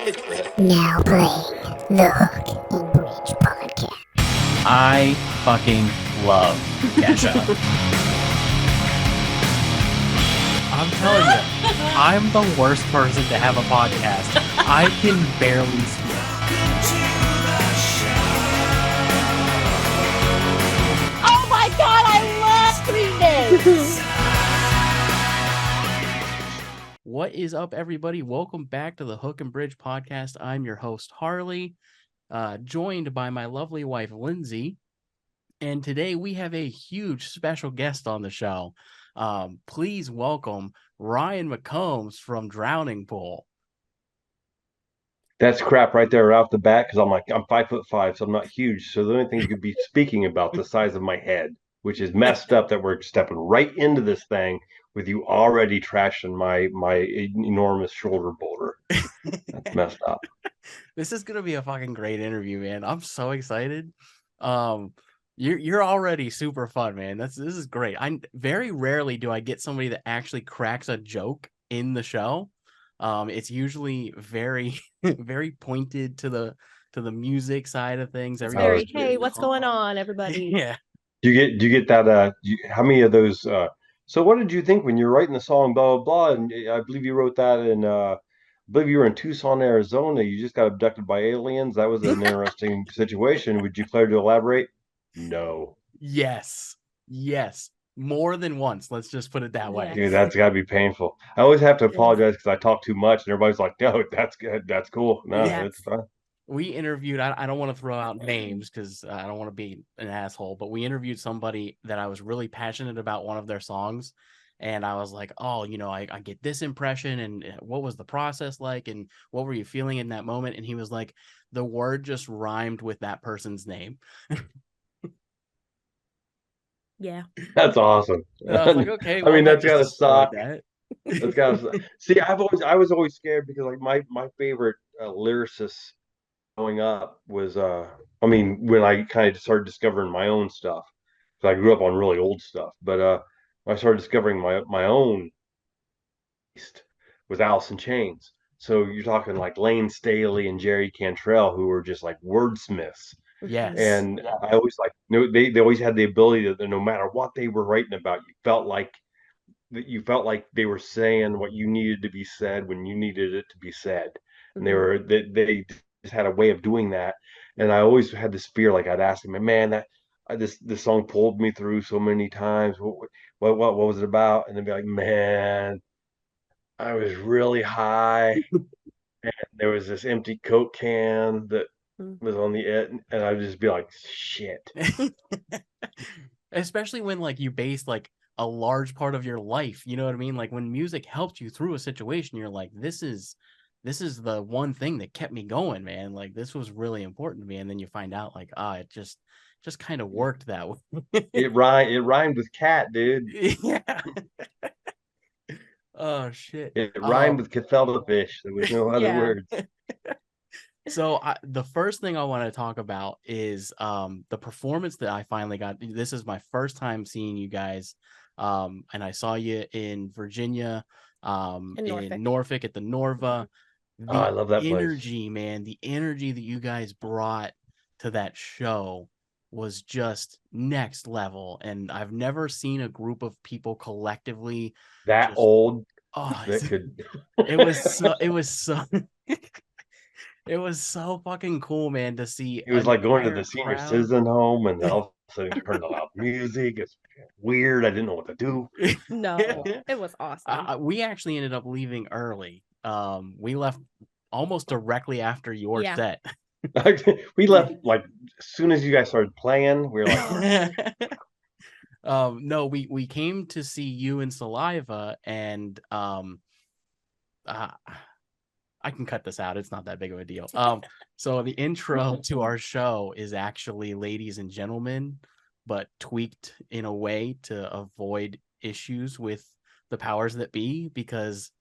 Now playing the Hook and Bridge podcast. I fucking love Kesha. I'm telling you, I'm the worst person to have a podcast. I can barely speak. Oh my god, I love this! What is up, everybody? Welcome back to the Hook and Bridge podcast. I'm your host, Harley, joined by my lovely wife, Lindsay. And today we have a huge special guest on the show. Please welcome Ryan McCombs from Drowning Pool. That's crap right there off the bat because I'm 5'5", so I'm not huge. So the only thing you could be speaking about the size of my head, which is messed up that we're stepping right into this thing with you already trashing my enormous shoulder boulder. That's messed up. This is gonna be a fucking great interview, man. I'm so excited. You're already super fun, man. This is great. I very rarely do I get somebody that actually cracks a joke in the show. It's usually very very pointed to the music side of things. Very, hey, what's going on, everybody? Yeah. Do you get that? How many of those? So what did you think when you were writing the song? Blah blah blah. And I believe you wrote that in. I believe you were in Tucson, Arizona. You just got abducted by aliens. That was an interesting situation. Would you care to elaborate? No. Yes. More than once. Let's just put it that way. Dude, that's got to be painful. I always have to apologize because I talk too much, and everybody's like, "No, that's good. That's cool." No, Yeah. it's fine. We interviewed, I don't want to throw out names because I don't want to be an asshole, but we interviewed somebody that I was really passionate about one of their songs. And I was like, oh, I get this impression. And what was the process like? And what were you feeling in that moment? And he was like, the word just rhymed with that person's name. Yeah. That's awesome. And I was like, okay, I mean, that that's gotta just destroyed suck. that. That's gotta see. I was always scared because like my favorite lyricist growing up was I mean when I kind of started discovering my own stuff. So I grew up on really old stuff, but when I started discovering my own taste was Alice in Chains. So you're talking like Lane Staley and Jerry Cantrell, who were just like wordsmiths. Yes. And I always like they always had the ability that no matter what they were writing about, you felt like they were saying what you needed to be said when you needed it to be said. And they just had a way of doing that. And I always had this fear, like I'd ask them, man, this song pulled me through so many times. What was it about? And they'd be like, man, I was really high. And there was this empty Coke can that was on the edge, and I'd just be like, shit. Especially when like you base like a large part of your life, you know what I mean? Like when music helped you through a situation, you're like, this is the one thing that kept me going, man. Like this was really important to me. And then you find out like, it just kind of worked that way. It rhymed with cat, dude. Yeah. Oh shit. It rhymed with gefilte fish. There was no other words. So the first thing I want to talk about is the performance that I finally got. This is my first time seeing you guys, and I saw you in Virginia, in Norfolk at the Norva. I love that energy, place. man. The energy that you guys brought to that show was just next level, and I've never seen a group of people collectively that old. Oh, that could. It was so. It was so fucking cool, man, to see. It was like going to the senior citizen home and all of a sudden turn loud music. It's weird. I didn't know what to do. No, it was awesome. We actually ended up leaving early. We left almost directly after your set. We left like as soon as you guys started playing. We were like, no, we came to see you in Saliva, and I can cut this out. It's not that big of a deal. So the intro to our show is actually Ladies and Gentlemen, but tweaked in a way to avoid issues with the powers that be because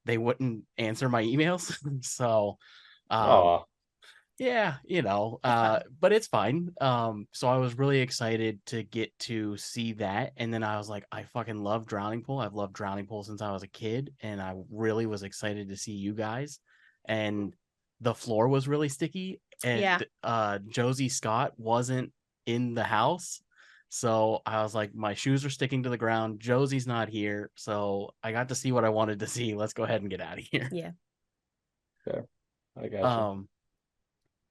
they wouldn't answer my emails. So yeah, but it's fine. So I was really excited to get to see that. And then I was like, I fucking love Drowning Pool. I've loved Drowning Pool since I was a kid. And I really was excited to see you guys. and the floor was really sticky, and Josie Scott wasn't in the house. So I was like, my shoes are sticking to the ground. Josie's not here. So I got to see what I wanted to see. Let's go ahead and get out of here. Yeah. I got you.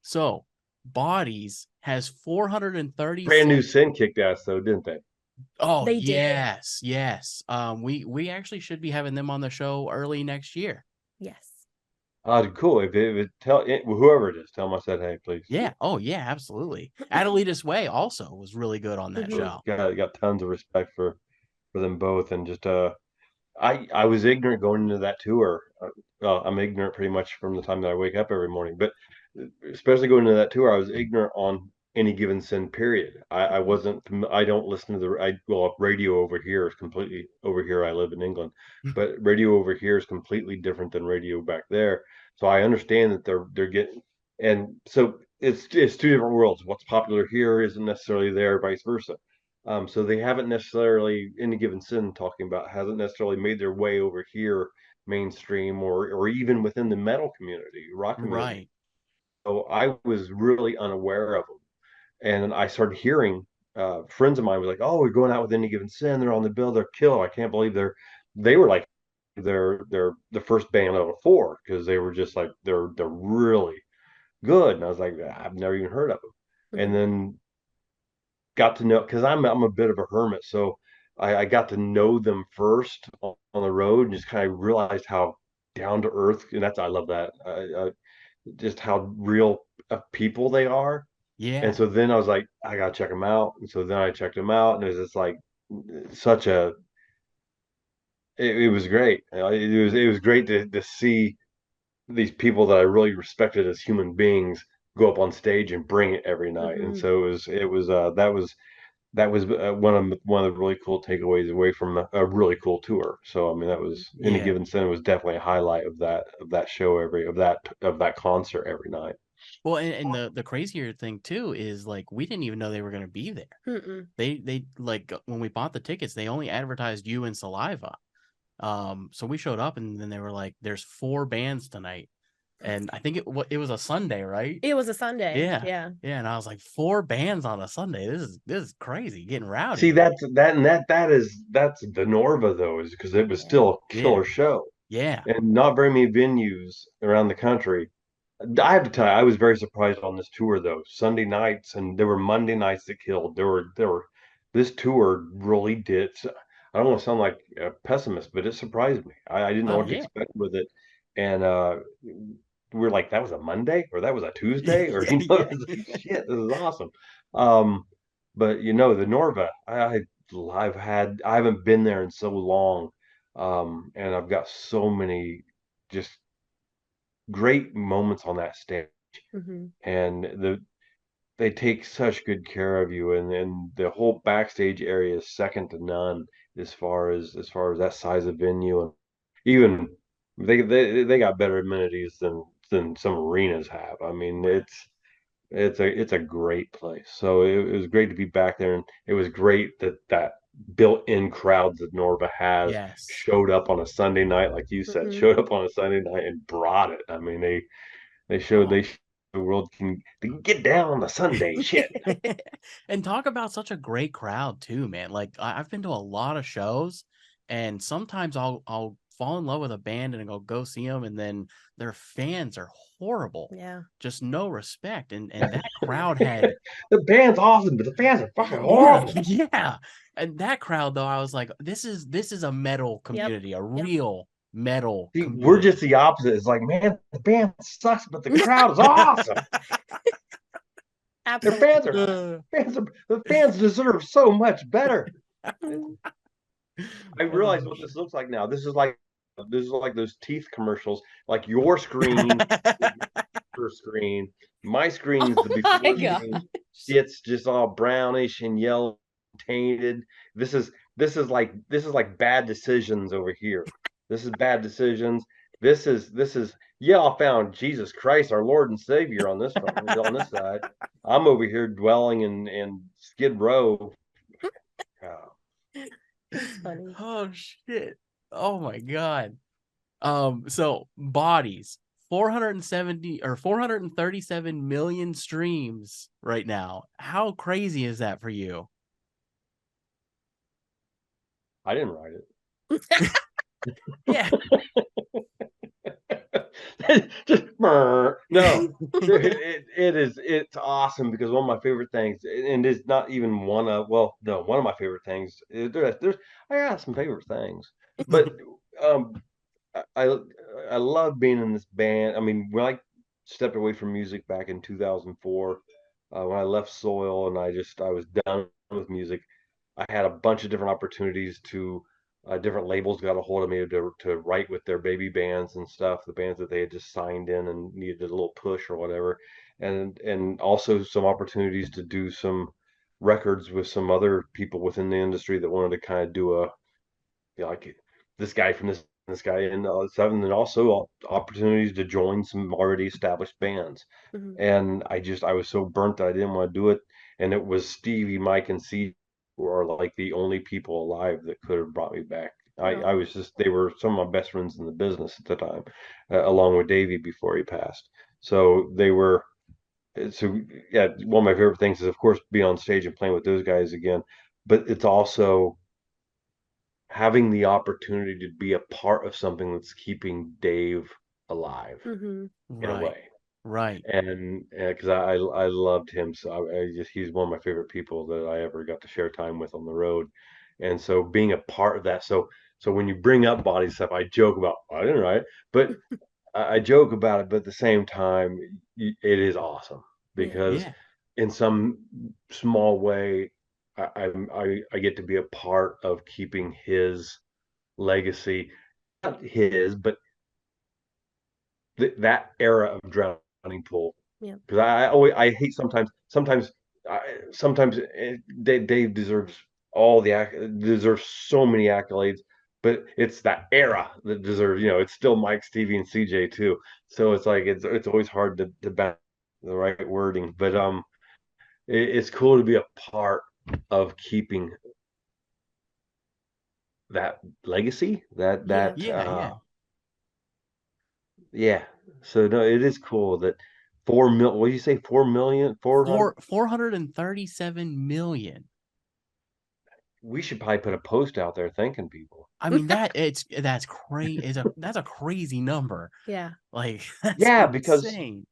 So Bodies has 430. Brand New Sin kicked ass though, didn't they? Oh, They did. yes. We actually should be having them on the show early next year. Yes. Cool. If it tell whoever it is, tell them I said hey, please. Yeah. Oh, yeah, absolutely. Adelitas Way also was really good on that show. Got tons of respect for them both, and just I was ignorant going into that tour. I'm ignorant pretty much from the time that I wake up every morning, but especially going into that tour, I was ignorant on Any Given Sin. Period. I wasn't. I don't listen to radio over here is completely over here. I live in England, but radio over here is completely different than radio back there. So I understand that they're getting, and so it's two different worlds. What's popular here isn't necessarily there, vice versa. So they haven't necessarily, Any Given Sin talking about, hasn't necessarily made their way over here mainstream or even within the metal community, rock community. Right. So I was really unaware of them. And I started hearing friends of mine were like, "Oh, we're going out with Any Given Sin. They're on the bill. They're killer. I can't believe they were like they're the first band out of four because they were just like they're really good." And I was like, I've never even heard of them. And then got to know, because I'm a bit of a hermit, so I got to know them first on the road and just kind of realized how down to earth, and I love that, just how real people they are. Yeah. And so then I was like, I gotta check them out, and so then I checked them out, and it was just like such a it was great. It was great to see these people that I really respected as human beings go up on stage and bring it every night. And so that was one of the really cool takeaways away from a really cool tour. So I mean, that was Any Given Sin was definitely a highlight of that show of that concert every night. Well, and the crazier thing too is like we didn't even know they were going to be there. They like when we bought the tickets, they only advertised you and Saliva. So we showed up and then they were like, "There's 4 bands tonight," and I think it was a Sunday, right? It was a Sunday. Yeah. And I was like, 4 bands on a Sunday. This is crazy, getting rowdy. See, that's the Norva though, is because it was still a killer show. Yeah. And not very many venues around the country. I have to tell you, I was very surprised on this tour though. Sunday nights, and there were Monday nights that killed. This tour really did. I don't want to sound like a pessimist, but it surprised me. I didn't know what to expect with it, and we're like, that was a Monday or that was a Tuesday or shit, this is awesome. But the Norva, I haven't been there in so long, and I've got so many just great moments on that stage, and they take such good care of you, and the whole backstage area is second to none as far as that size of venue, and even they got better amenities than some arenas have. I mean, it's a great place. So it was great to be back there, and it was great that built-in crowd that Norva has showed up on a Sunday night, like you said, showed up on a Sunday night and brought it. I mean, they showed the world can get down on a Sunday. Shit. And talk about such a great crowd too, man. Like I've been to a lot of shows, and sometimes I'll fall in love with a band and go see them, and then their fans are horrible. Yeah. Just no respect. And that crowd had the band's awesome, but the fans are fucking horrible. Yeah. And that crowd though, I was like, this is a metal community, a real metal community. We're just the opposite. It's like, man, the band sucks, but the crowd is awesome. Absolutely. The fans deserve so much better. I realize what this looks like now. This is like those teeth commercials. Like your screen, your screen. My screen's the before screen. It's just all brownish and yellow tainted. This is like Bad Decisions over here. This is Bad Decisions. This is I found Jesus Christ, our Lord and Savior on this side. I'm over here dwelling in Skid Row. Funny. Oh shit. Oh my god. So Bodies, 470 or 437 million streams right now. How crazy is that for you? I didn't write Yeah. it. Just no. It's awesome because one of my favorite things, and it's not even one of one of my favorite things. There's I got some favorite things, but um I I love being in this band. I mean, when I stepped away from music back in 2004, when I left Soil and I was done with music, I had a bunch of different opportunities to different labels got a hold of me to write with their baby bands and stuff, the bands that they had just signed in and needed a little push or whatever, and also some opportunities to do some records with some other people within the industry that wanted to kind of do a like this guy from this guy and stuff, and then also opportunities to join some already established bands. Mhm. And I was so burnt that I didn't want to do it. And it was Stevie, Mike, and C who are like the only people alive that could have brought me back. I Oh. was just they were some of my best friends in the business at the time, along with Davey before he passed. So they were so yeah. One of my favorite things is of course being on stage and playing with those guys again, but it's also having the opportunity to be a part of something that's keeping Dave alive Mhm. in a Right. way. Right. And because I loved him, so I just he's one of my favorite people that I ever got to share time with on the road. And so being a part of that, so when you bring up body stuff, I joke about I didn't write, but I joke about it, but at the same time, it is awesome Yeah. because Yeah. in some small way, I get to be a part of keeping his legacy, not his, but that era of Drowning Pool. Yeah. Because I hate sometimes Dave deserves deserves so many accolades, but it's that era that deserves it's still Mike, Stevie, and CJ too. So it's like it's always hard to balance the right wording, but it's cool to be a part of keeping that legacy Yeah. Yeah. Yeah. yeah. So no, it is cool that 4 mil. What do you say? 4 million, 400. 437 million. We should probably put a post out there thanking people. I mean that's crazy. That's a crazy number. Yeah. Like that's Yeah, because insane.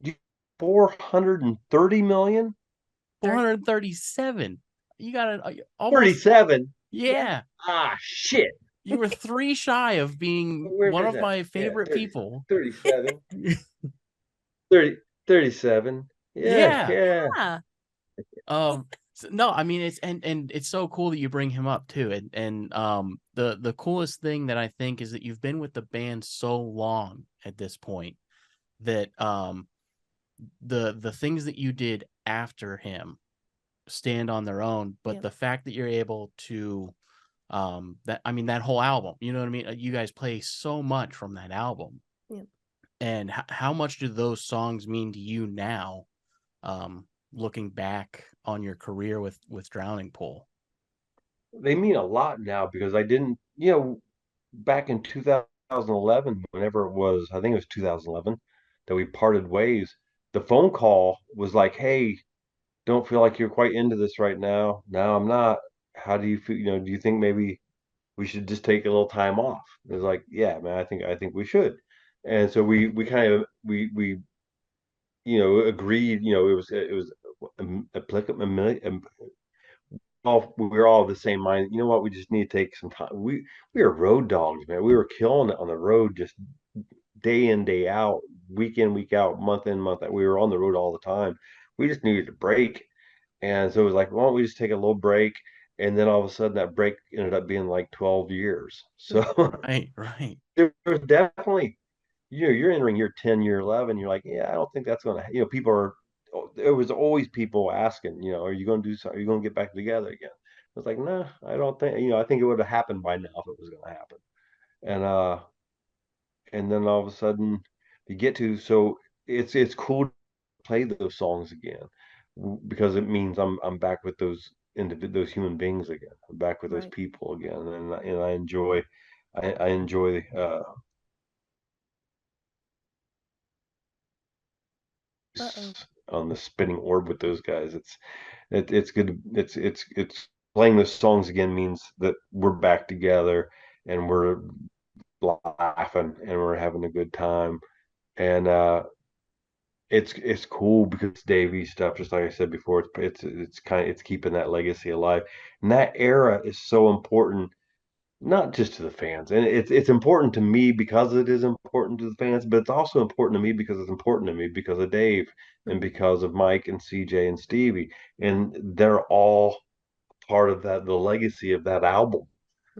you 430 million, 437. You got it almost. 37. Yeah. Ah, shit. You were 3 shy of being Where one is of that? my Yeah, favorite 30, people. 37, 30, 37. Yeah, Yeah. yeah. Yeah. No, I mean and it's so cool that you bring him up too. And the coolest thing that I think is that you've been with the band so long at this point that the things that you did after him stand on their own, but Yep. the fact that you're able to that whole album, you know what I mean? You guys play so much from that album. Yep. And how much do those songs mean to you now, looking back on your career with Drowning Pool? They mean a lot now because I didn't, back in 2011, whenever it was, I think it was 2011 that we parted ways. The phone call was like, "Hey, don't feel like you're quite into this right now. No, I'm not. How do you feel? Do you think maybe we should just take a little time off?" It was like, "Yeah, man, I think we should." And so we kind of we agreed. It was applicable. We were all of the same mind. You know what? We just need to take some time. We were road dogs, man. We were killing it on the road, just day in, day out, week in, week out, month in, month out. We were on the road all the time. We just needed a break. And so it was like, why don't we just take a little break? And then all of a sudden that break ended up being like 12 years. So Right. there was definitely, you're entering year 10, year 11. You're like, yeah, I don't think that's going to, people are, there was always people asking, are you going to do something? Are you going to get back together again? I was like, no, I don't think, I think it would have happened by now if it was going to happen. And, and then all of a sudden you get to, so it's cool to play those songs again because it means I'm back with those human beings again. I'm back with those Right. people again, and I enjoy Uh-oh. on the spinning orb with those guys. It's good. It's playing those songs again means that we're back together and we're laughing and we're having a good time. And it's cool because it's Davey stuff, just like I said before. It's keeping that legacy alive. And that era is so important, not just to the fans. And it's important to me because it is important to the fans, but it's also important to me because it's important to me because of Dave and Mhm. because of Mike and CJ and Stevie. And they're all part of the legacy of that album.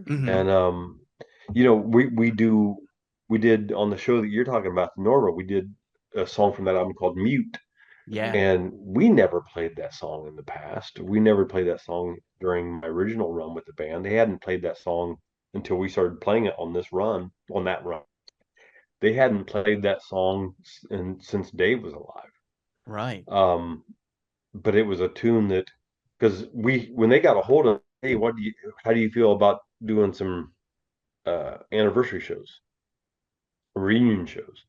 Mhm. Hmm. And we did on the show that you're talking about, Norma, we did a song from that album called Mute. Mhm. Yeah. And we never played that song in the past. We never played that song during my original run with the band. They hadn't played that song until we started playing it on this run, on that run. They hadn't played that song since Dave was alive. Right. Um, but it was a tune that, because when they got a hold of, hey, how do you feel about doing some anniversary shows, reunion shows?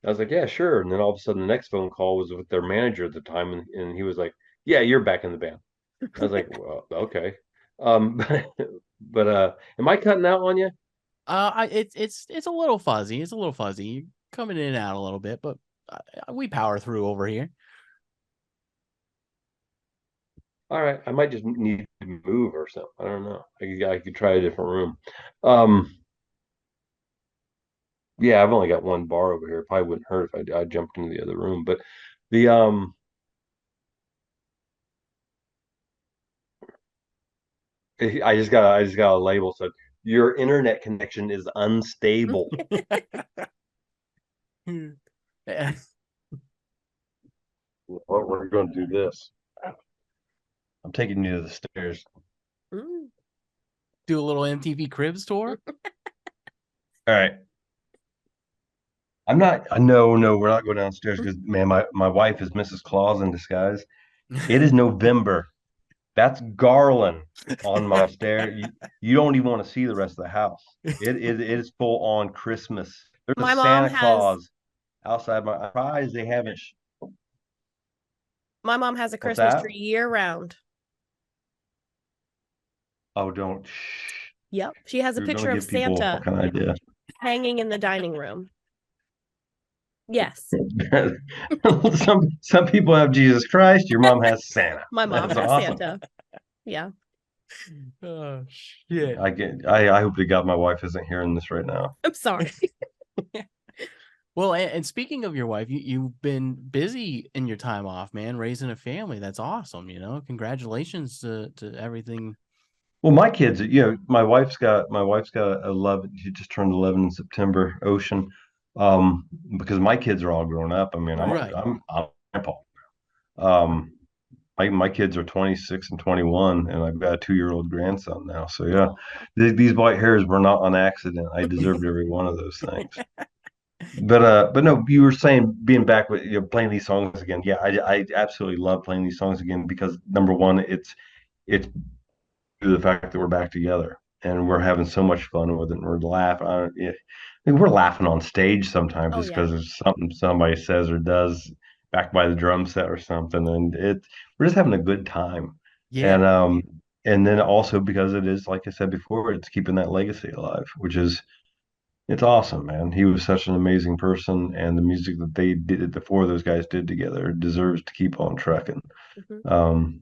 I was like, yeah, sure. And then all of a sudden, the next phone call was with their manager at the time, and he was like, yeah, you're back in the band. I was like, well, okay. But, am I cutting out on you? It's a little fuzzy. It's a little fuzzy. You're coming in and out a little bit, but we power through over here. All right, I might just need to move or something. I don't know. I could try a different room. Um, yeah, I've only got one bar over here. It probably wouldn't hurt if I jumped into the other room. But the I just got a label said your internet connection is unstable. Yeah. Well, we're going to do this. I'm taking you to the stairs. Mm. Do a little MTV Cribs tour. All right. I'm not. No, we're not going downstairs because man, my wife is Mrs. Claus in disguise. It is November. That's garland on my stair. You don't even want to see the rest of the house. It is full on Christmas. There's a My mom Santa has Claus outside my eyes. They haven't. my mom has a What's Christmas that? tree year round. Oh, don't. Shh. Yep. She has a You're gonna picture of give people a Santa fucking idea. hanging in the dining room. Yes. Some people have Jesus Christ. Your mom has Santa. My mom That's has awesome. Santa. Yeah. Oh shit. I hope to God my wife isn't hearing this right now. I'm sorry. Well, and speaking of your wife, you've been busy in your time off, man, raising a family. That's awesome. Congratulations to everything. Well, my kids, my wife's got 11. She just turned 11 in September. Ocean, because my kids are all grown up. I mean, I'm Right. Right. I'm a grandpa. Um, my kids are 26 and 21, and I've got a 2-year-old grandson now. So yeah, these white hairs were not on accident. I deserved every one of those things. But no, you were saying being back with playing these songs again. Yeah, I absolutely love playing these songs again because number one, it's due to the fact that we're back together and we're having so much fun with it and we're laughing. I mean, we're laughing on stage sometimes Oh just yeah. because there's something somebody says or does back by the drum set or something, and we're just having a good time. Yeah. And then also because it is, like I said before, it's keeping that legacy alive, which is it's awesome, man. He was such an amazing person, and the music that they did, the four of those guys did together, deserves to keep on trucking. Mhm. Um,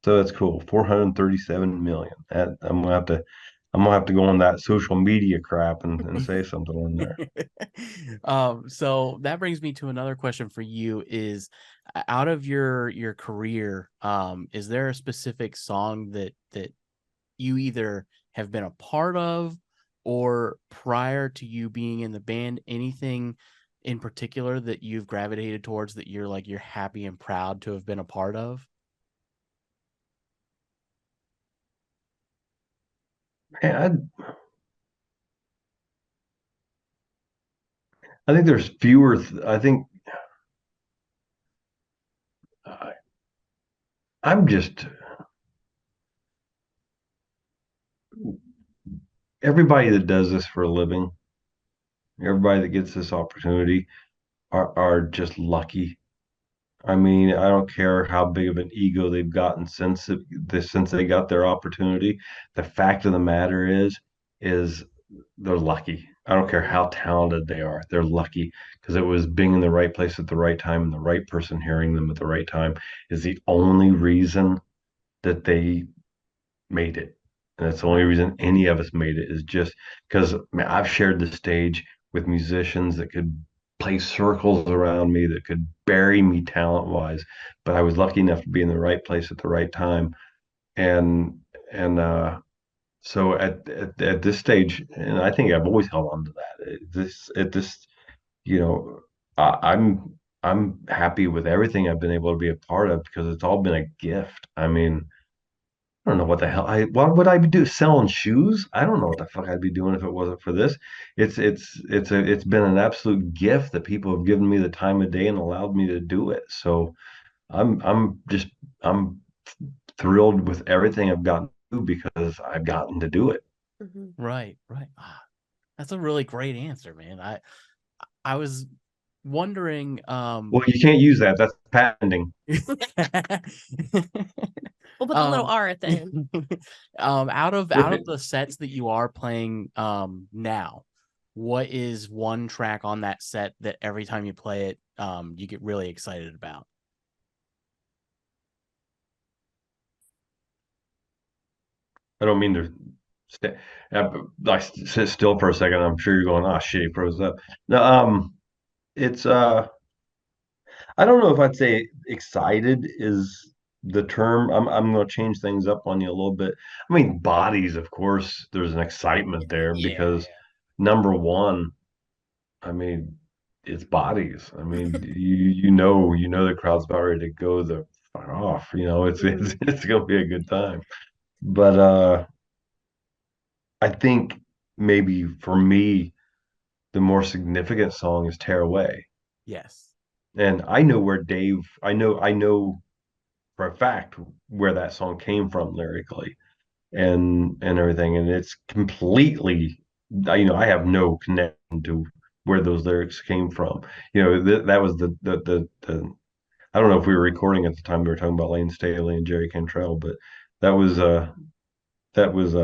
so that's cool. 437 million. I'm gonna have to go on that social media crap and say something on there. So that brings me to another question for you is out of your career, is there a specific song that you either have been a part of or prior to you being in the band, anything in particular that you've gravitated towards that you're happy and proud to have been a part of? Man, I think there's fewer. I think uh, I'm just everybody that does this for a living, everybody that gets this opportunity are just lucky. I mean, I don't care how big of an ego they've gotten since they got their opportunity. The fact of the matter is they're lucky. I don't care Mhm. how talented they are. They're lucky because it was being in the right place at the right time and the right person hearing them at the right time is the only reason that they made it. And that's the only Right. reason any of us made it is just because I've shared the stage with musicians that could play circles around me, that could bury me talent wise. But I was lucky enough to be in the right place at the right time. And and so at this stage, and I think I've always held on to that. At this, you know, I'm happy with everything I've been able to be a part of because it's all been a gift. I mean, I don't know what the hell what would I be doing selling shoes? I don't know what the fuck I'd be doing if it wasn't for this. It's been an absolute gift that people have given me the time of day and allowed me to do it. So I'm thrilled with everything I've gotten to do because I've gotten to do it. Mhm. Right. Right. That's a really great answer, man. I was wondering, Well, you can't use that. That's patenting. We'll put the little R at the end. Out of Right. the sets that you are playing now, what is one track on that set that every time you play it, you get really excited about? I don't mean to stay. I sit still for a second. I'm sure you're going, ah, shit, he froze up. No, it's I don't know if I'd say excited is the term. I'm going to change things up on you a little bit. I mean, bodies, of course, there's an excitement there Yeah. because number one, I mean, it's bodies. I mean, you know the crowd's about ready to go the fuck off. It's Mhm. it's going to be a good time. But I think maybe for me, the more significant song is Tear Away. Yes. And I know for a fact where that song came from lyrically and everything. And it's completely, I have no connection to where those lyrics came from. That was the I don't know if we were recording at the time we were talking about Lane Staley and Jerry Cantrell, but that was that was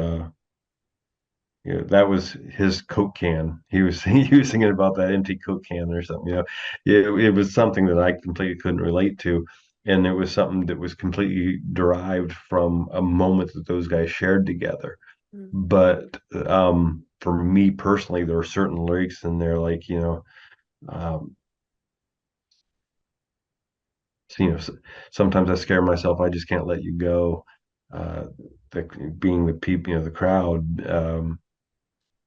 that was his Coke can. He was singing about that empty Coke can or something. It was something that I completely couldn't relate to, and it was something that was completely derived from a moment that those guys shared together. Mhm. But for me personally, there are certain lyrics in there, like um, sometimes I scare myself. I just can't let you go. Uh, the being the people, the crowd.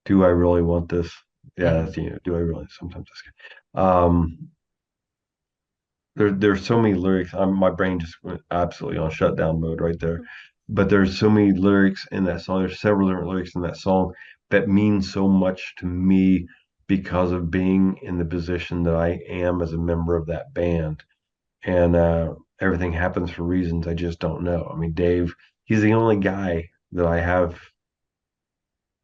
Do I really want this? Yeah, Mhm. do I really? Sometimes it's there's so many lyrics. My brain just went absolutely on shutdown mode right there. But there's so many lyrics in that song. There's several different lyrics in that song that mean so much to me because of being in the position that I am as a member of that band. And everything happens for reasons I just don't know. I mean, Dave, he's the only guy that I have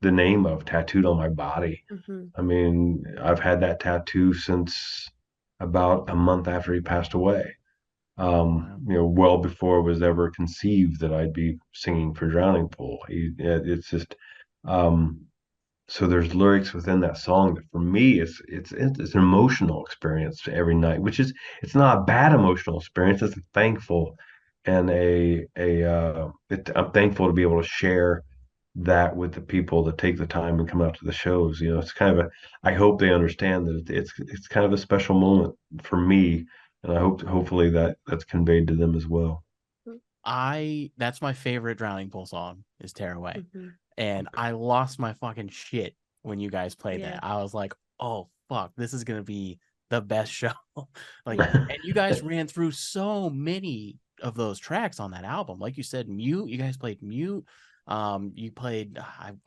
the name of tattooed on my body. Mhm. I mean, I've had that tattoo since about a month after he passed away. Wow. Well before it was ever conceived that I'd be singing for Drowning Pool. It's just, um, so there's lyrics within that song that for me it's an emotional experience every night, which is it's not a bad emotional experience. It's a thankful and I'm thankful to be able to share that with the people that take the time and come out to the shows. It's kind of a. I hope they understand that it's kind of a special moment for me, and I hopefully that's conveyed to them as well. That's my favorite Drowning Pool song is Tear Away. Mhm. And Okay. I lost my fucking shit when you guys played Yeah. that. I was like, oh fuck, this is gonna be the best show. Like, and you guys ran through so many of those tracks on that album. Like you said, Mute, you guys played Mute. You played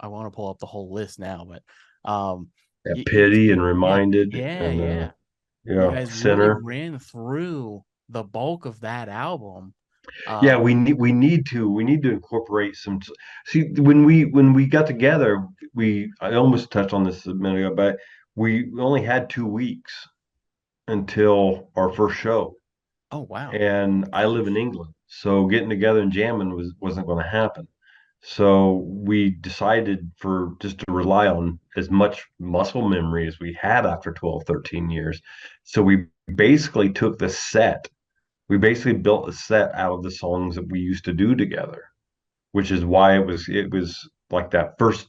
I want to pull up the whole list now, but you guys Pity and played, yeah, reminded yeah, and yeah. You guys really sinner. ran through the bulk of that album. Yeah, Um, we need to incorporate some. See, when we got together, I almost touched on this a minute ago, but we only had 2 weeks until our first show. Oh wow. and I live in England, so getting together and jamming wasn't going to happen. So we decided for just to rely on as much muscle memory as we had after 12, 13 years. So we basically took the set. We basically built a set out of the songs that we used to do together, which is why it was like that first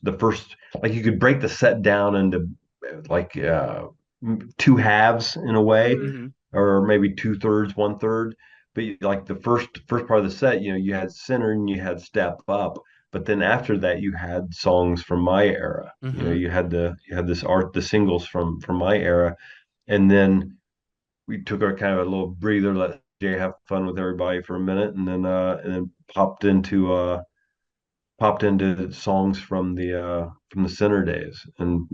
like you could break the set down into like two halves in a way, Mhm. Hmm. or maybe two thirds, one third. But like the first part of the set, you had center and you had step up. But then after that, you had songs from my era. Hmm. You had this art, the singles from my era, and then we took our kind of a little breather, let Jay have fun with everybody for a minute, and then popped into songs from the center days, and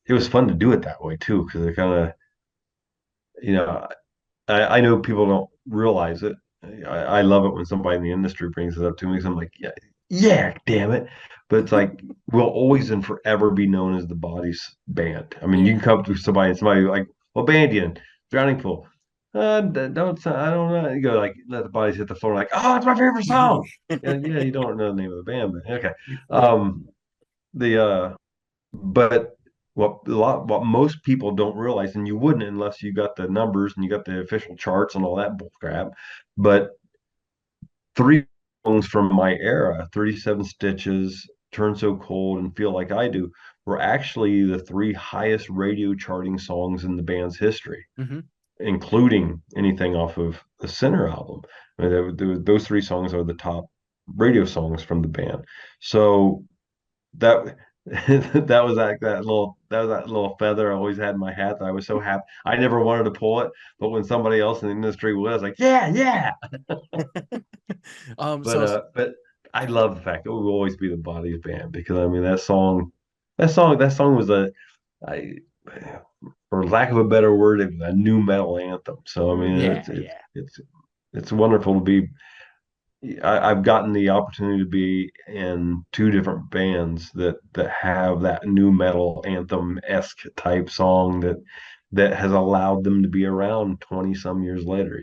it was fun to do it that way too, because it kind of you know I know people don't realize it. I love it when somebody in the industry brings it up to me. 'Cause I'm like, yeah, yeah, damn it. But it's like we'll always and forever be known as the Bodies band. I mean, you can Yeah. come up to somebody and somebody like, what band you in? Drowning Pool. I don't know. You go like, let the Bodies hit the floor. Like, oh, it's my favorite song. Yeah, yeah, you don't know the name of the band, but okay. Right. The but what most people don't realize, and you wouldn't unless you got the numbers and you got the official charts and all that bull crap, but three songs from my era, 37 Stitches, Turn So Cold, and Feel Like I Do, were actually the three highest radio charting songs in the band's history, Hmm. including anything off of the Center album. I mean, those three songs are the top radio songs from the band. So that that was that little feather I always had in my hat that I was so happy. I never wanted to pull it, but when somebody else in the industry was like, yeah, yeah. But So but I love the fact that we will always be the Bodies band, because I mean that song was I for lack of a better word, it was a new metal anthem. So I mean Mhm. yeah, it's it's yeah. it's it's wonderful to be. I've gotten the opportunity to be in two different bands that have that new metal anthem-esque type song that has allowed them to be around 20 some years later.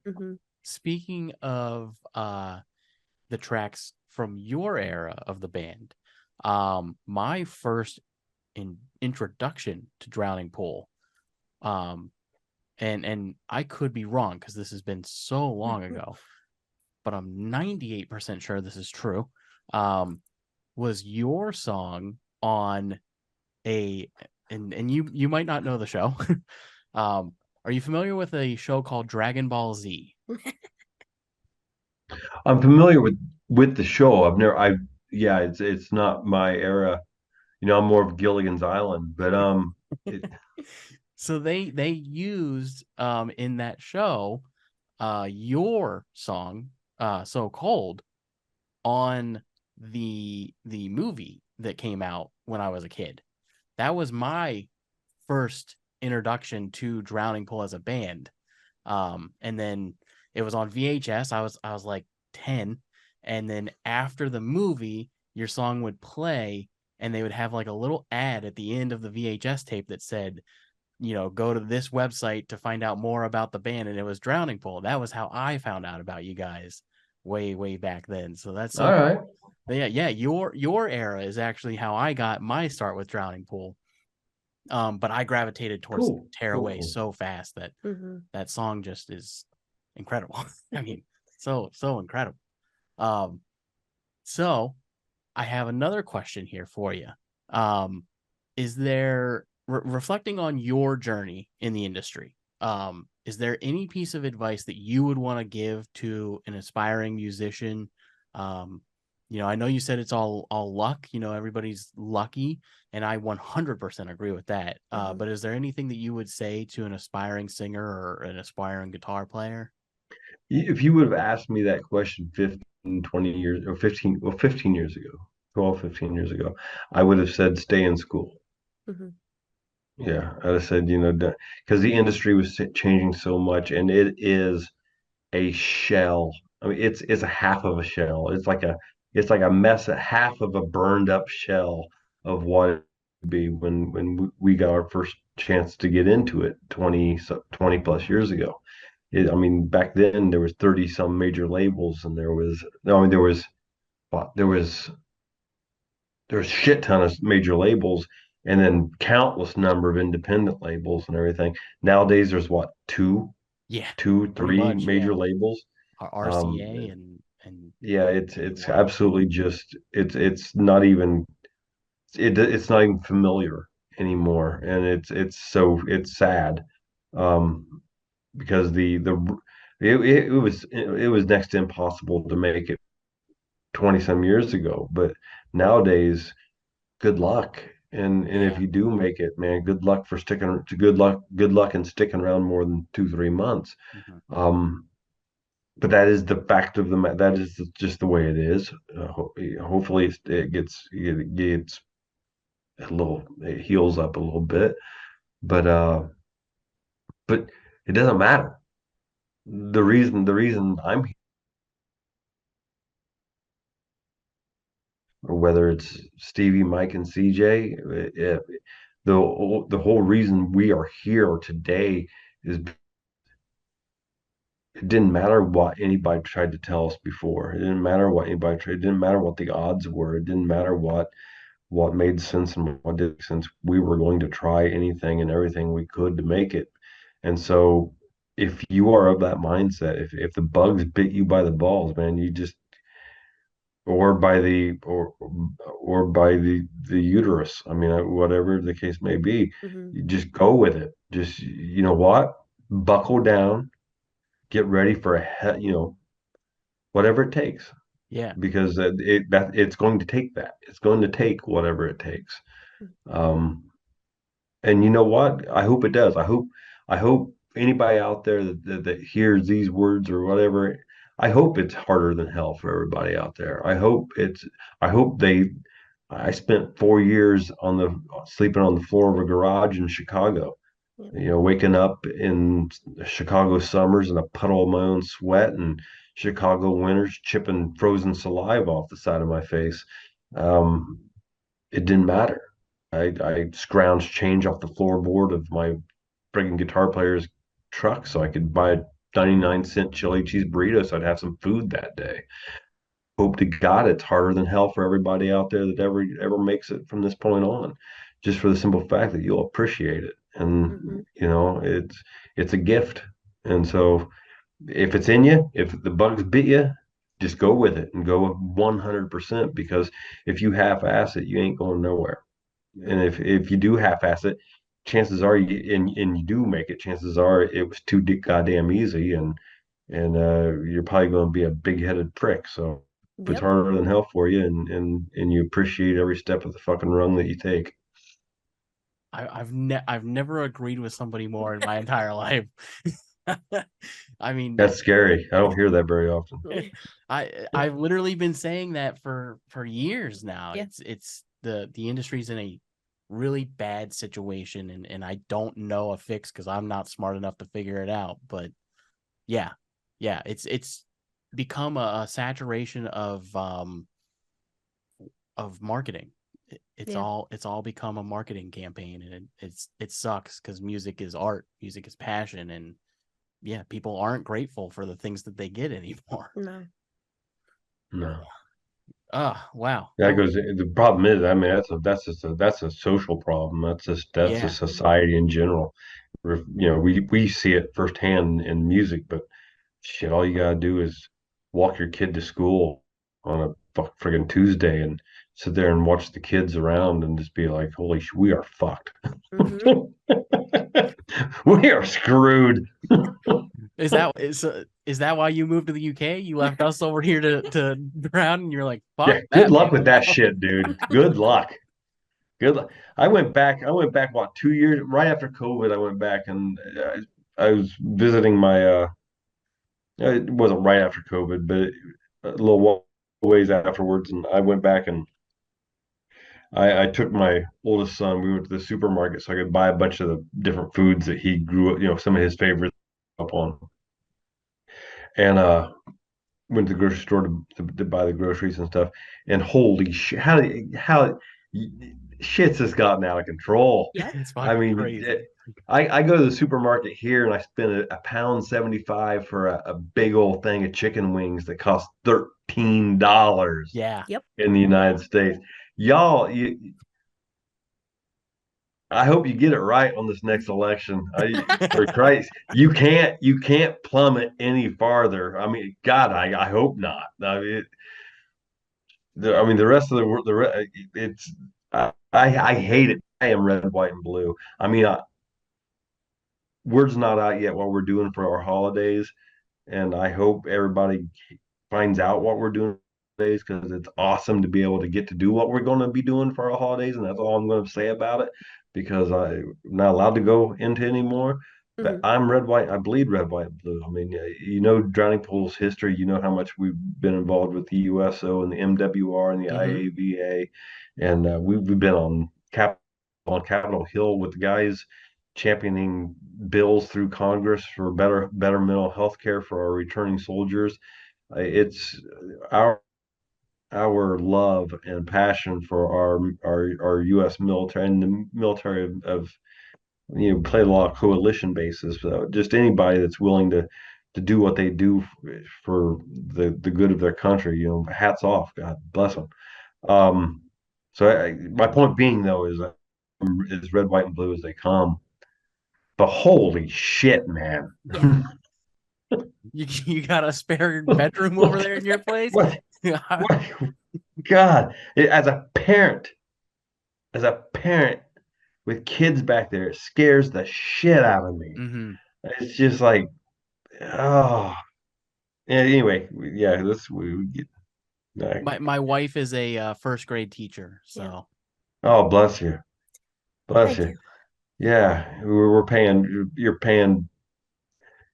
Mhm. Speaking of the tracks from your era of the band, my first introduction to Drowning Pool, um, and I could be wrong because this has been so long ago, but I'm 98% sure this is true. Um, was your song on a and you might not know the show. um, are you familiar with a show called Dragon Ball Z? I'm familiar with the show. Yeah, it's not my era. I'm more of Gilligan's Island, but it, So they used in that show your song So Cold on the movie that came out when I was a kid. That was my first introduction to Drowning Pool as a band. And then it was on VHS. I was like 10, and then after the movie, your song would play and they would have like a little ad at the end of the VHS tape that said, go to this website to find out more about the band, and it was Drowning Pool. That was how I found out about you guys way back then. So that's all so right, cool. But yeah, your era is actually how I got my start with Drowning Pool. But I gravitated towards cool, Tearaway cool. so fast that Mhm. that song just is incredible. I mean, so incredible. Um, so I have another question here for you. Is there reflecting on your journey in the industry? Is there any piece of advice that you would want to give to an aspiring musician? Um, I know you said it's all luck. Everybody's lucky, and I 100% agree with that. Mhm. But is there anything that you would say to an aspiring singer or an aspiring guitar player? If you would have asked me that question 15, 20 years or 15 years ago, 12, 15 years ago, I would have said stay in school. Mhm. Yeah, I'd have said, because the industry was changing so much, and it is a shell. I mean, it's a half of a shell. It's like a mess, a half of a burned up shell of what be when we got our first chance to get into it 20 plus years ago. I mean, back then there was 30 some major labels, and there was no, I mean what, there was shit ton of major labels, and then countless number of independent labels and everything. Nowadays there's what, Yeah, two, pretty three much. major Yeah, labels. RCA and Yeah, it's wow. absolutely just it's not even it's not even familiar anymore, and it's sad, um, because it was next to impossible to make it 20 some years ago, but nowadays, good luck. And if Yeah. you do make it, man, good luck and sticking around more than 2 3 months. Mhm. Um, but that is the fact of the matter. That is just the way it is. Hopefully it gets it heals up a little bit, but but it doesn't matter. The reason I'm here, or whether it's Stevie, Mike, and CJ, the whole reason we are here today is it didn't matter what anybody tried to tell us before. It didn't matter what anybody tried. It didn't matter what the odds were. It didn't matter what made sense and what didn't make sense. We were going to try anything and everything we could to make it. And so, if you are of that mindset, if the bugs bit you by the balls, man, you just or by the or by the uterus. I mean, whatever the case may be, Hmm. you just go with it. Just, you know what, buckle down, get ready for whatever it takes, Yeah. because it's going to take that. It's going to take whatever it takes. Um, and you know what? I hope it does. I hope anybody out there that hears these words or whatever, I hope it's harder than hell for everybody out there. I hope I spent 4 years sleeping on the floor of a garage in Chicago, Yep. waking up in Chicago summers in a puddle of my own sweat, and Chicago winters chipping frozen saliva off the side of my face. Um, it didn't matter. I scrounged change off the floorboard of my friggin' guitar player's truck so I could buy a 99-cent chili cheese burrito so I'd have some food that day. Hope to God it's harder than hell for everybody out there that ever makes it from this point on, just for the simple fact that you'll appreciate it. And Hmm. it's a gift. And so, if it's in you, if the bugs bit you, just go with it and go 100%, because if you half-ass it, you ain't going nowhere. And if you do half-ass it, chances are and you do make it, chances are it was too goddamn easy, and you're probably going to be a big-headed prick. So if it's Yep. harder than hell for you, and you appreciate every step of the fucking rung that you take. I've never agreed with somebody more in my entire life. I mean, That's scary. I don't hear that very often. I've literally been saying that for years now. Yeah. It's the industry's in a really bad situation, and I don't know a fix because I'm not smart enough to figure it out. But yeah, it's become a saturation of marketing. Yeah. It's all become a marketing campaign, and it sucks because music is art, music is passion, and yeah, people aren't grateful for the things that they get anymore. No. No. Wow. That goes. The problem is, I mean, that's a social problem. That's a Yeah. society in general. We see it firsthand in music, but shit, all you gotta do is walk your kid to school on a friggin' Tuesday and sit there and watch the kids around and just be like, "Holy sh, we are fucked. Hmm. We are screwed." Is that why you moved to the UK? You left us over here to drown, and you're like, fuck Yeah, good that, luck man. with that shit, dude. Good luck. Good luck. I went back what, 2 years right after COVID. I went back, and I was visiting my. It wasn't right after COVID, but a little ways afterwards, and I went back and I took my oldest son. We went to the supermarket so I could buy a bunch of the different foods that he grew up, some of his favorites up on, and went to the grocery store to buy the groceries and stuff. And holy shit, how shit's just gotten out of control. Yep. It's I fucking mean, crazy. I go to the supermarket here and I spend a pound 75 for a big old thing of chicken wings that cost $13 Yeah. Yep. in the United States. Y'all, I hope you get it right on this next election. For Christ, you can't plummet any farther. I mean, God, I hope not. I mean, the rest of the world, it's I hate it. I am red, white, and blue. I mean, word's not out yet what we're doing for our holidays, and I hope everybody finds out what we're doing days because it's awesome to be able to get to do what we're going to be doing for our holidays, and that's all I'm going to say about it because I'm not allowed to go into anymore. But Mhm. I'm red, white. I bleed red, white, and blue. I mean, you know, Drowning Pool's history. You know how much we've been involved with the USO and the MWR and the Mhm. IAVA, and we've been on Capitol Hill with the guys championing bills through Congress for better mental health care for our returning soldiers. It's our our love and passion for our U.S. military and the military of play a lot of coalition bases. So just anybody that's willing to do what they do for the good of their country, hats off. God bless them. Um, my point being though is as red, white, and blue as they come. But holy shit, man! Yeah. You got a spare bedroom over what there in your place? what what? God, as a parent with kids back there, it scares the shit out of me. Hmm. It's just like, oh. Anyway, yeah, we get. My wife is a first grade teacher, Yeah. so Oh, bless you, bless Thank you. you. Yeah, we're paying. You're paying.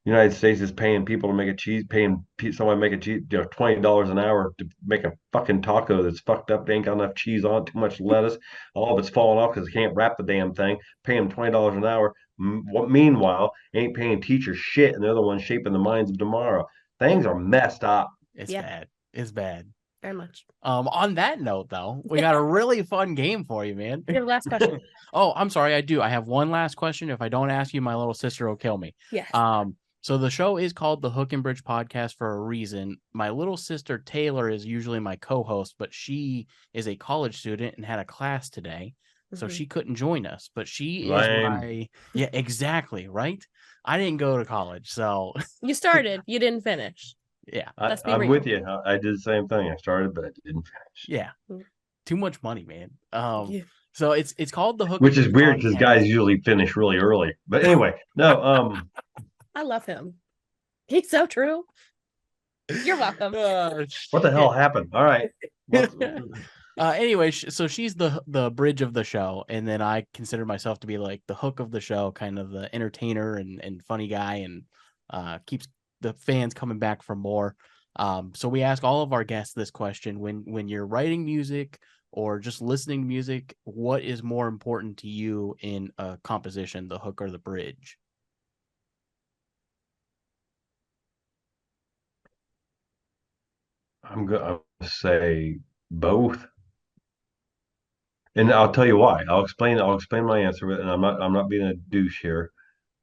United States is paying people to make a cheese, paying somebody to make a cheese, $20 an hour to make a fucking taco that's fucked up. They ain't got enough cheese on it, too much lettuce. All of it's falling off because they can't wrap the damn thing. Pay them $20 an hour. Meanwhile, ain't paying teachers shit, and they're the ones shaping the minds of tomorrow. Things are messed up. it's Yeah. bad. It's bad. Very much. On that note, though, we got a really fun game for you, man. Your last question. Oh, I'm sorry, I do. I have one last question. If I don't ask you, my little sister will kill me. Yes. So the show is called the Hook and Bridge Podcast for a reason. My little sister Taylor is usually my co-host, but she is a college student and had a class today, so Mhm. she couldn't join us. But she is Lame. yeah, exactly, right? I didn't go to college, so You started. You didn't finish. yeah, Let's be I'm real. with you. I did the same thing. I started, but I didn't finish. yeah, Mm. too much money, man. Yeah. So it's called the Hook and Which is Bridge weird because Podcast. guys usually finish really early. But anyway, no. I love him. He's so true. You're welcome. What the hell happened? All right. Anyway, so she's the bridge of the show, and then I consider myself to be like the hook of the show, kind of the entertainer and funny guy, and keeps the fans coming back for more. So we ask all of our guests this question: when you're writing music or just listening to music, what is more important to you in a composition, the hook or the bridge? I'm going to say both. And I'll tell you why. I'll explain my answer, and I'm not being a douche here.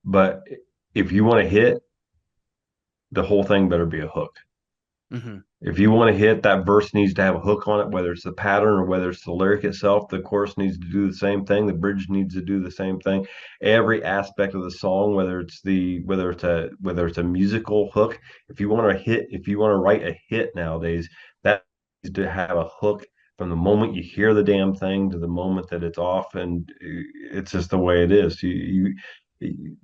But if you want to hit, the whole thing better be a hook. Mm-hmm. If you want to hit, that verse needs to have a hook on it, whether it's the pattern or whether it's the lyric itself. The chorus needs to do the same thing. The bridge needs to do the same thing. Every aspect of the song, whether it's a musical hook. If you want to write a hit nowadays, that needs to have a hook from the moment you hear the damn thing to the moment that it's off, and it's just the way it is.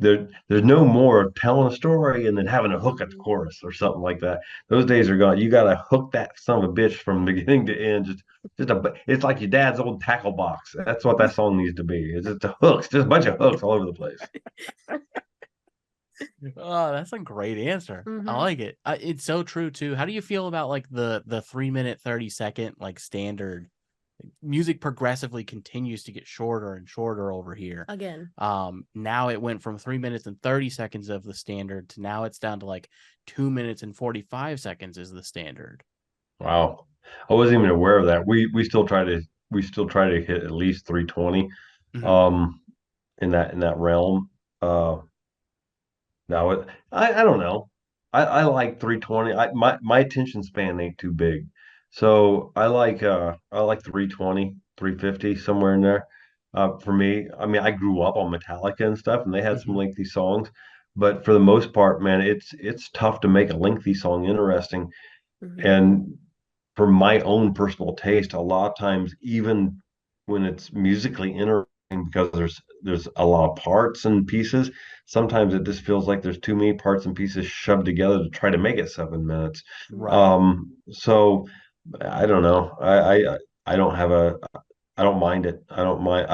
There's no more telling a story and then having a hook at the chorus or something like that. Those days are gone. You got to hook that son of a bitch from beginning to end. It's like your dad's old tackle box. That's what that song needs to be. It's just the hooks, just a bunch of hooks all over the place. Oh, that's a great answer. I Mhm. like it. It's so true too. How do you feel about like the 3 minute 30 second like standard? Music progressively continues to get shorter and shorter over here. Again. Now it went from 3 minutes and 30 seconds of the standard to now it's down to like 2 minutes and 45 seconds is the standard. Wow. I wasn't even aware of that. We still try to we still try to hit at least 320 Mhm. in that realm. Now I don't know. I like 320. My attention span ain't too big. So I like 320, 350, somewhere in there. For me, I mean I grew up on Metallica and stuff and they had some Mhm. lengthy songs, but for the most part, man, it's tough to make a lengthy song interesting. Mhm. And for my own personal taste, a lot of times, even when it's musically interesting, because there's a lot of parts and pieces, sometimes it just feels like there's too many parts and pieces shoved together to try to make it 7 minutes. Right. So I don't know. I don't have a I don't mind it. I don't mind.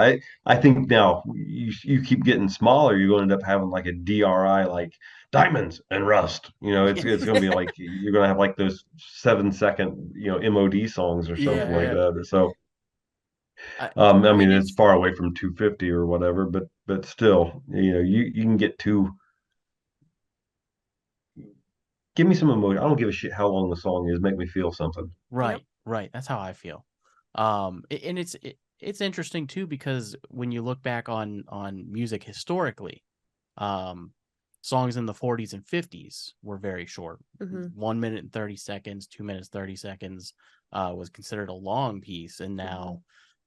I think now you keep getting smaller, you're going to end up having like a DRI like diamonds and rust. You know, it's going to be like you're going to have like those 7 second MOD songs or something Yeah, like yeah. that. So I, I I mean, mean it's it's far away from 250 or whatever, but still, you can get to give me some emotion. I don't give a shit how long the song is. Make me feel something. Yep. right, right. That's how I feel. And it's interesting too because when you look back on music historically, um, songs in the 40s and 50s were very short. Mhm. 1 minute and 30 seconds, 2 minutes, 30 seconds was considered a long piece. And now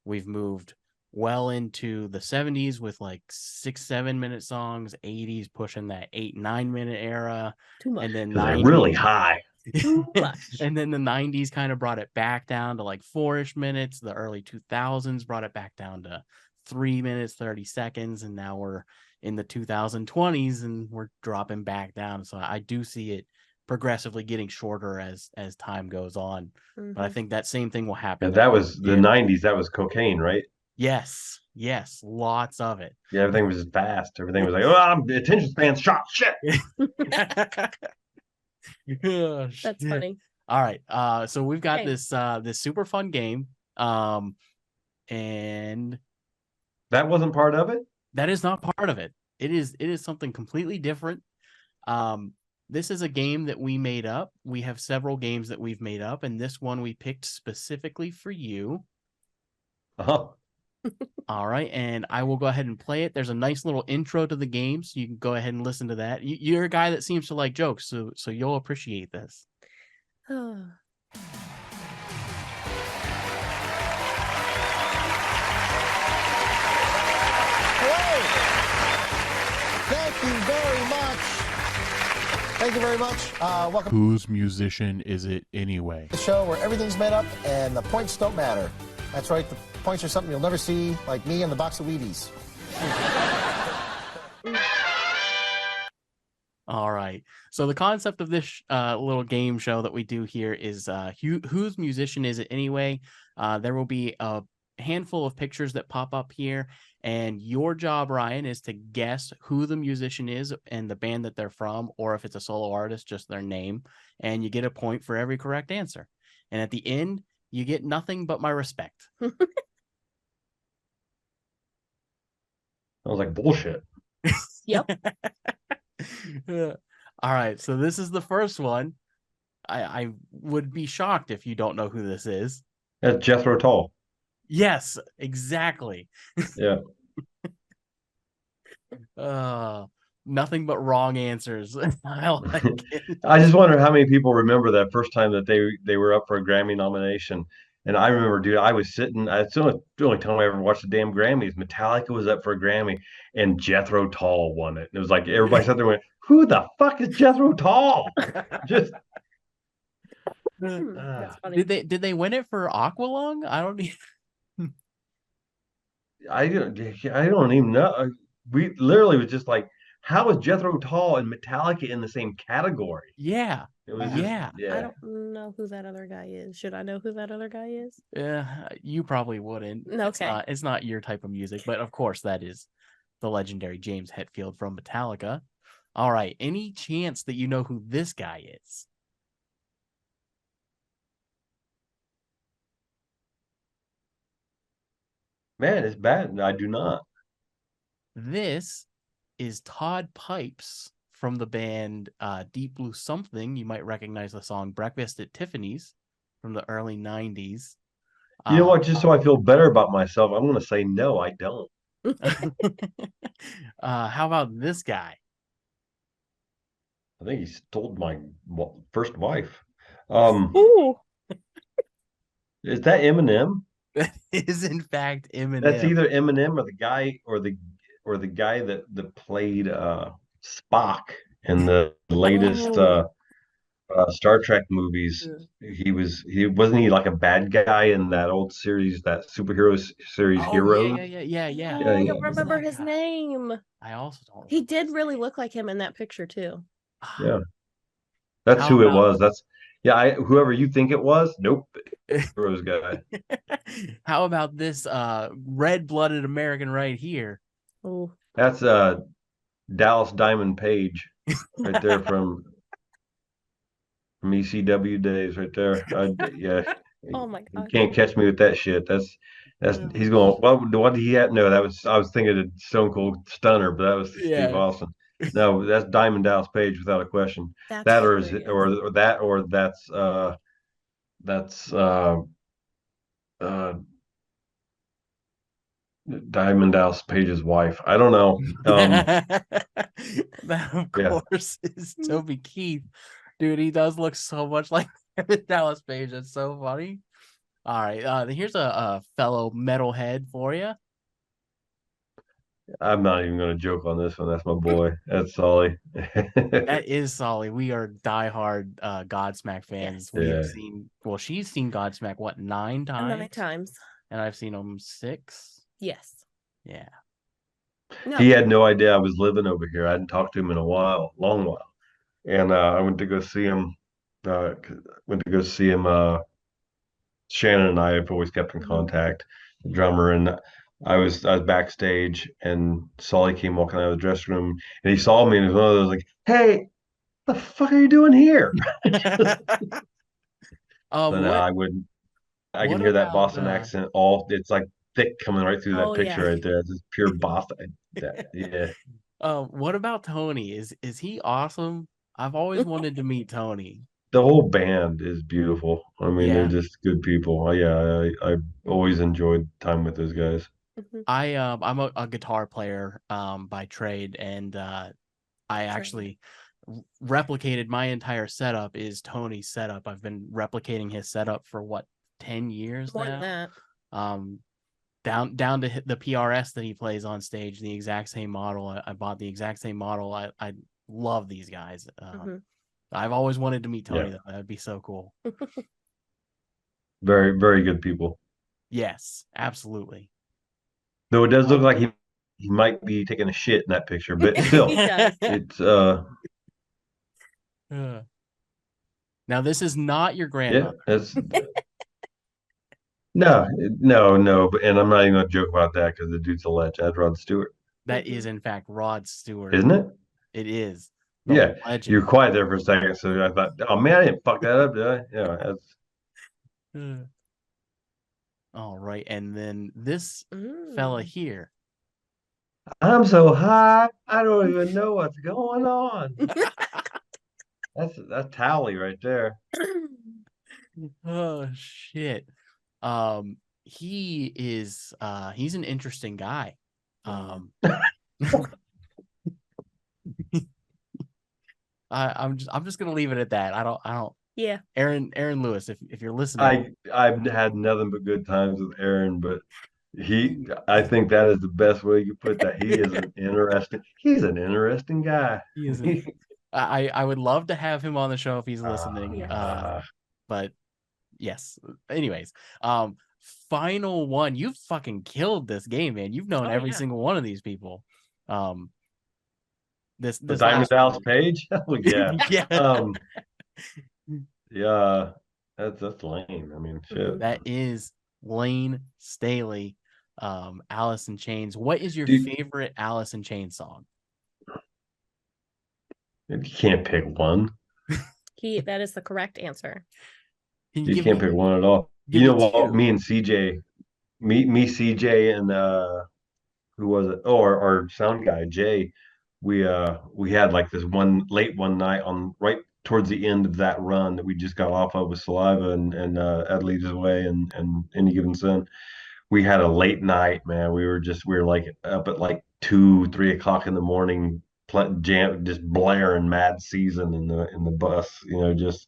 we've moved well into the 70s with like 6, 7 minute songs, 80s pushing that 8, 9 minute era, Too much. and then Because they're really 90s. high. Too much. And then the 90s kind of brought it back down to like 4-ish minutes. The early 2000s brought it back down to 3 minutes, 30 seconds. And now we're in the 2020s and we're dropping back down. So I do see it progressively getting shorter as time goes on. But I Mhm. think that same thing will happen And to that was the yeah. 90s. That was cocaine, right? Yes, yes, lots of it. Yeah, everything was fast. Everything was like, oh, I'm attention span shot. Shit. Oh, That's shit. funny. All right. So we've got Okay. this super fun game. And That wasn't part of it. that is not part of it. It is something completely different. Um, this is a game that we made up. We have several games that we've made up, and this one we picked specifically for you. Uh-huh. All right, and I will go ahead and play it. There's a nice little intro to the game, so you can go ahead and listen to that. You're a guy that seems to like jokes, so you'll appreciate this. Oh. Thank you very much. Thank you very much. Welcome Whose musician is it anyway? to the show where everything's made up and the points don't matter. That's right, the points are something you'll never see, like me and the box of Wheaties. All right. So the concept of this little game show that we do here is whose musician is it anyway? There will be a handful of pictures that pop up here, and your job, Ryan, is to guess who the musician is and the band that they're from, or if it's a solo artist, just their name. And you get a point for every correct answer. And at the end, you get nothing but my respect. I was like, bullshit. Yep. All right. So this is the first one. I would be shocked if you don't know who this is. That's Jethro Tull. Yes, exactly. Yeah. Uh, nothing but wrong answers. I like it. I just wonder how many people remember that first time that they were up for a Grammy nomination. And I remember, dude, I was sitting. It's the only time I ever watched the damn Grammys. Metallica was up for a Grammy, and Jethro Tull won it. And it was like everybody sat there and went, "Who the fuck is Jethro Tull?" Just That's funny. Did they win it for Aqualung? I don't even. I don't even know. We literally was just like, how is Jethro Tull and Metallica in the same category? Yeah, It was just yeah. I yeah. don't know who that other guy is. Should I know who that other guy is? You probably wouldn't. Okay. It's not your type of music, but of course that is the legendary James Hetfield from Metallica. All right. Any chance that you know who this guy is? Man, it's bad. I do not. This is Todd Pipes from the band Deep Blue Something. You might recognize the song Breakfast at Tiffany's from the early 90s. You know Uh, what? Just so I feel better about myself, I'm going to say no, I don't. how about this guy? I think he stole my first wife. Um, Ooh. is that Eminem? That is in fact That's Eminem. either Eminem or the guy that played Spock in the latest Oh. Star Trek movies. He wasn't he like a bad guy in that old series, that superhero series Oh yeah, Heroes? yeah, yeah, yeah, yeah. Oh, I Yeah. don't Who's remember that his guy? name. I also don't He remember did his really name. look like him in that picture too. Yeah. That's How who it about was. Whoever you think it was. Nope, Heroes guy. how about this red-blooded American right here? Oh. That's Dallas Diamond Page right there from ECW days right there. Yeah, Oh my you god. can't catch me with that shit. That's he's going. What did he have? No, that was I was thinking of Stone Cold Stunner, but that was Steve Yeah. Austin. No, that's Diamond Dallas Page without a question. That's That hilarious. or that's uh Diamond Dallas Page's wife. I don't know. That of Yeah, course is Toby Keith. Dude, he does look so much like Dallas Page. That's so funny. All right, here's a fellow metalhead for you. I'm not even gonna joke on this one. That's my boy. That's Solly. That is Solly. We are diehard Godsmack fans. Yes. We have Yeah. seen, well, she's seen Godsmack what, 9 times? 9 times. And I've seen him 6. Yes. Yeah. No. He had no idea I was living over here. I hadn't talked to him in a while, long while. And I went to go see him. Went to go see him. Shannon and I have always kept in Mhm. contact, the drummer, and I was backstage, and Solly came walking out of the dressing room, and he saw me, and he was one of those like, "Hey, what the fuck are you doing here?" So now What I wouldn't. I what can hear that about Boston accent. All it's like thick coming right through that Oh picture yeah. right there. It's just pure Boston. Yeah. what about Tony? Is he awesome? I've always wanted to meet Tony. The whole band is beautiful. I mean, they're Yeah. just good people. Yeah, I always enjoyed time with those guys. Mhm. I'm a guitar player by trade, and I actually replicated my entire setup is Tony's setup. I've been replicating his setup for what, 10 years More than now. that. Down to the PRS that he plays on stage, the exact same model. I bought the exact same model. I love these guys. Mhm. I've always wanted to meet Tony. Yeah. Though. That'd be so cool. Very, very good people. Yes, absolutely. Though it does look like he might be taking a shit in that picture, but still, He does. it's Now this is not your yeah, grandmother. that's no, but and I'm not even gonna joke about that because the dude's a legend. That's Rod Stewart, That is in fact Rod Stewart. isn't it? It is the Yeah, legend. you're quiet there for a second, so I thought, oh man, I didn't fuck that up, did I? Yeah, that's All right, and then this fella Mm. here. I'm so high, I don't even know what's going on. That's Tally right there. Oh shit. He's an interesting guy. I'm just gonna leave it at that. I don't Yeah. Aaron Lewis, if you're listening. I've had nothing but good times with Aaron, but I think that is the best way you put that. He's an interesting guy. He is an, I would love to have him on the show if he's listening. Yeah. But yes. Anyways, final one. You fucking killed this game, man. You've known every yeah. single one of these people. This The this Diamond last Dallas one. Page? Oh yeah. Yeah. Yeah. That's lame. I mean, shit. That is Lane Staley, Alice in Chains. What is your Dude. favorite Alice in Chains song? You can't pick one. That is the correct answer. Can You give can't me pick one at all. give You me know what? two? Me and CJ, CJ, and who was it? Oh, our sound guy Jay. We had like this one night on right towards the end of that run that we just got off of with Saliva and Ed Leads Away and Any Given Sin. We had a late night, man. We were like up at like 2, 3 o'clock in the morning, just blaring Mad Season in the bus. Just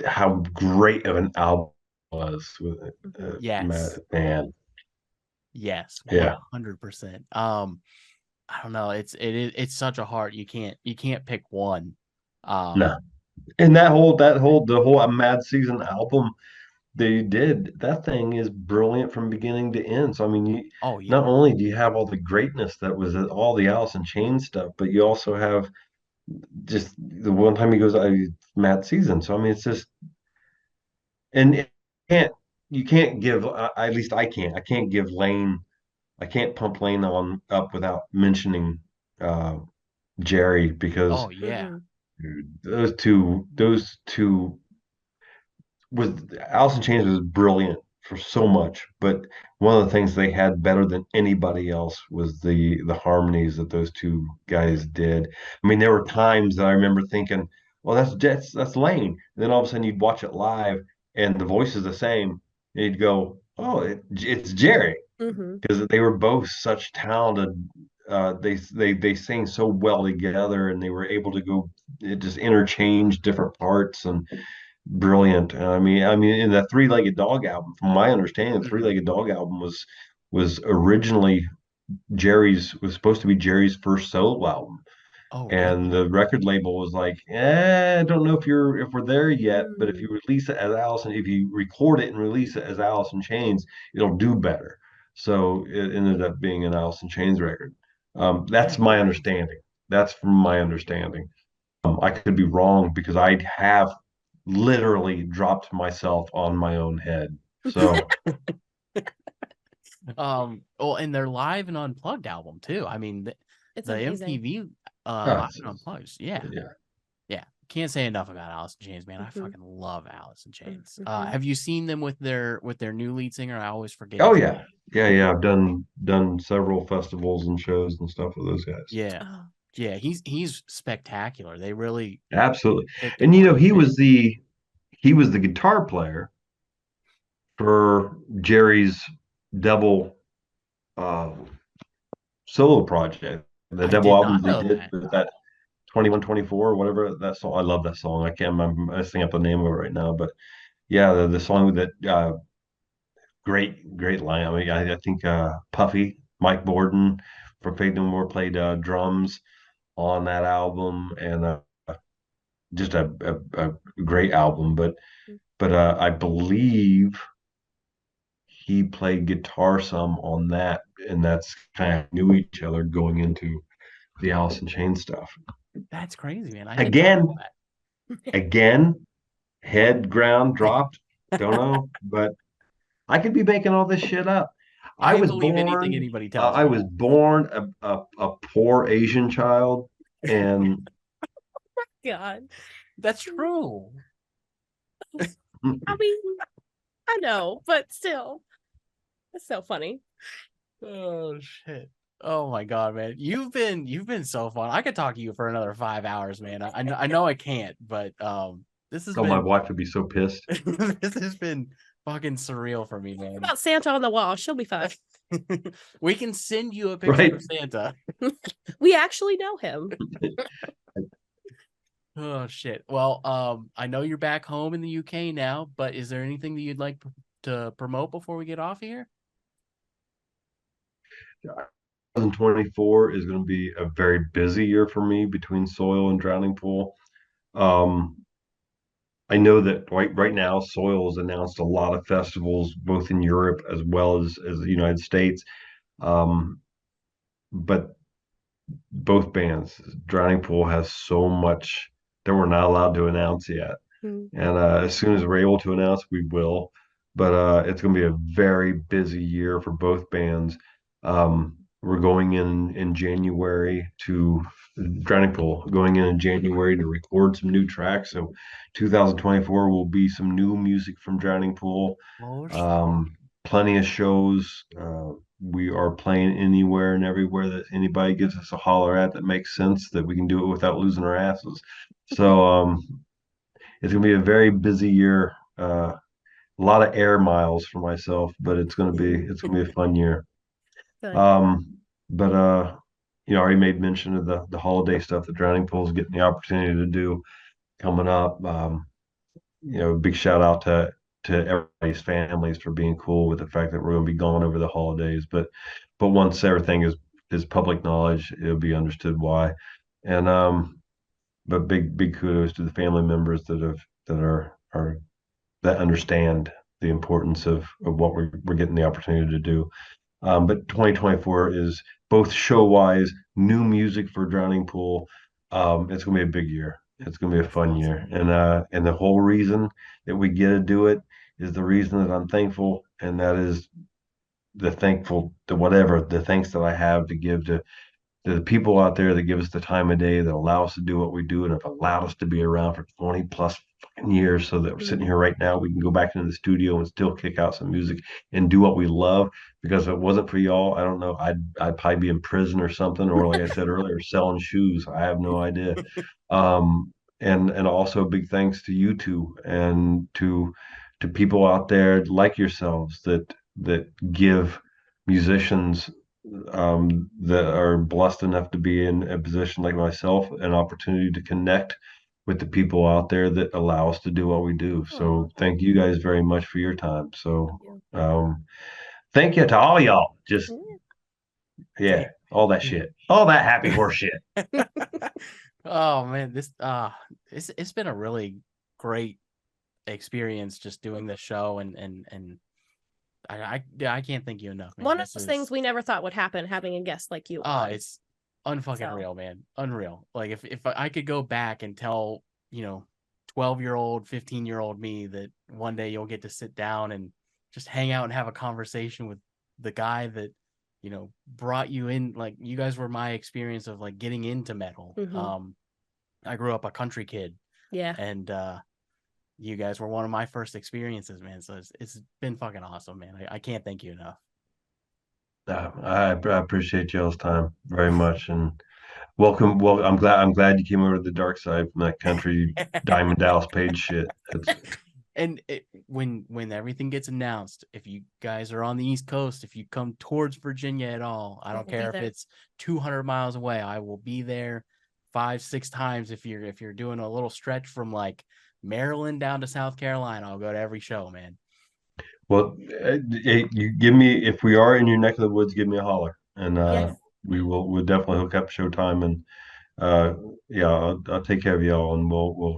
how great of an album it was with Yes. Man. Yes, Yeah. 100%. I don't know. It's such a hard. You can't pick one. No. And the whole Mad Season album they did, that thing is brilliant from beginning to end. So I mean, Oh yeah. not only do you have all the greatness that was all the Alice in Chains stuff, but you also have just the one time he goes, Mad Season. So I mean, it's just and you can't give at least I can't give Lane I can't pump Lane on up without mentioning uh Jerry because Oh yeah. dude, those two was Alice in Chains was brilliant for so much, but one of the things they had better than anybody else was the harmonies that those two guys did. I mean, there were times that I remember thinking, "Well, that's Lane," and then all of a sudden you'd watch it live and the voice is the same, and you'd go, "Oh, it's Jerry," Mm-hmm. because they were both such talented. They sang so well together, and they were able to go just interchange different parts and brilliant. I mean, in the Three-Legged Dog album, from my understanding, the Mhm. Three-Legged Dog album was originally was supposed to be Jerry's first solo album, Oh really? and the record label was like, I don't know if we're there yet, but if you release it as Allison, if you record it and release it as Alice in Chains, it'll do better. So it ended up being an Alice in Chains record. That's That's my crazy. understanding. That's from my understanding. I could be wrong because I have literally dropped myself on my own head. So Well, and their live and unplugged album too. I mean, It's the amazing. MTV oh, live and unplugged. Yeah. yeah. Yeah. Can't say enough about Alice in Chains, man. I Mhm. fucking love Alice in Chains. Mhm. Have you seen them with their new lead singer? I always forget Oh his yeah. name. Yeah. I've done several festivals and shows and stuff with those guys. Yeah. Oh, Yeah, he's spectacular. They really Absolutely. picked a And great he band. was the guitar player for Jerry's double uh solo project. The I double did not albums they know did that. with that 21, 24 or whatever that song. I love that song. I can't remember I sing up the name of it right now, but yeah, the song that great line. I mean, I think Puffy, Mike Borden from Faith No More played drums on that album, and just a great album. But I believe he played guitar some on that, and that's kind of knew each other going into the Alice in Chains stuff. That's crazy, man. I did not Again, know that. again, head ground dropped. Don't know, but I could be making all this shit up. I I was believe anything born. anybody tells I me. was born a poor Asian child, and God. That's true. I mean, I know, but still, it's so funny. Oh shit. Oh my god, man. You've been so fun. I could talk to you for another 5 hours, man. I know I can't, but this has oh, my been wife would be so pissed. this has been fucking surreal for me, What man. about Santa on the wall? She'll be fine. We can send you a picture Right. of Santa. We actually know him. Oh shit. Well, I know you're back home in the UK now, but is there anything that you'd like to promote before we get off here? 2024 is going to be a very busy year for me between Soil and Drowning Pool. Um, I know that right now Soil has announced a lot of festivals both in Europe as well as the United States. But both bands, Drowning Pool has so much that we're not allowed to announce yet. Mm. And as soon as we're able to announce, we will. But it's going to be a very busy year for both bands. We're going in January to Drowning Pool, going in January to record some new tracks. So 2024 will be some new music from Drowning Pool. Oh shit. Plenty of shows. we are playing anywhere and everywhere that anybody gives us a holler at that makes sense, that we can do it without losing our asses. So it's gonna be a very busy year. A lot of air miles for myself, but it's gonna be a fun year. Good. But I already made mention of the holiday stuff that Drowning Pool's getting the opportunity to do coming up. Big shout out to everybody's families for being cool with the fact that we're going to be gone over the holidays. But once everything is public knowledge, it'll be understood why. And but big kudos to the family members that understand the importance of what we're getting the opportunity to do. But 2024 is both show wise, new music for Drowning Pool. It's gonna be a big year. It's gonna be a fun year, and the whole reason that we get to do it is the reason that I'm thankful, and that is the thanks that I have to give to the people out there that give us the time of day, that allow us to do what we do, and have allowed us to be around for 20 plus fucking years, so that we're sitting here right now. We can go back into the studio and still kick out some music and do what we love. Because if it wasn't for y'all, I don't know, I'd probably be in prison or something, or like I said earlier, selling shoes. I have no idea. And also big thanks to you two, and to people out there like yourselves that give musicians that are blessed enough to be in a position like myself an opportunity to connect with the people out there that allow us to do what we do. So thank you guys very much for your time. So thank you to all y'all. Just all that shit, all that happy horse shit. Oh man, it's been a really great experience just doing this show, and I can't thank you enough, man. One of those things we never thought would happen, having a guest like you. It's unfucking real, man. Unreal. Like if I could go back and tell 12-year-old, 15-year-old me that one day you'll get to sit down and just hang out and have a conversation with the guy that brought you in. Like, you guys were my experience of like getting into metal. I grew up a country kid, and you guys were one of my first experiences, man. So it's been fucking awesome, man. I can't thank you enough. I appreciate y'all's time very much, and welcome. Well, I'm glad you came over to the dark side from that country Diamond Dallas Page shit. And when everything gets announced, if you guys are on the East Coast, if you come towards Virginia at all, I don't care if it's 200 miles away, I will be there 5-6 times. If you're doing a little stretch from like Maryland down to South Carolina, I'll go to every show, man. Well, you give me, if we are in your neck of the woods, give me a holler, and we'll definitely hook up showtime, and I'll take care of y'all, and we'll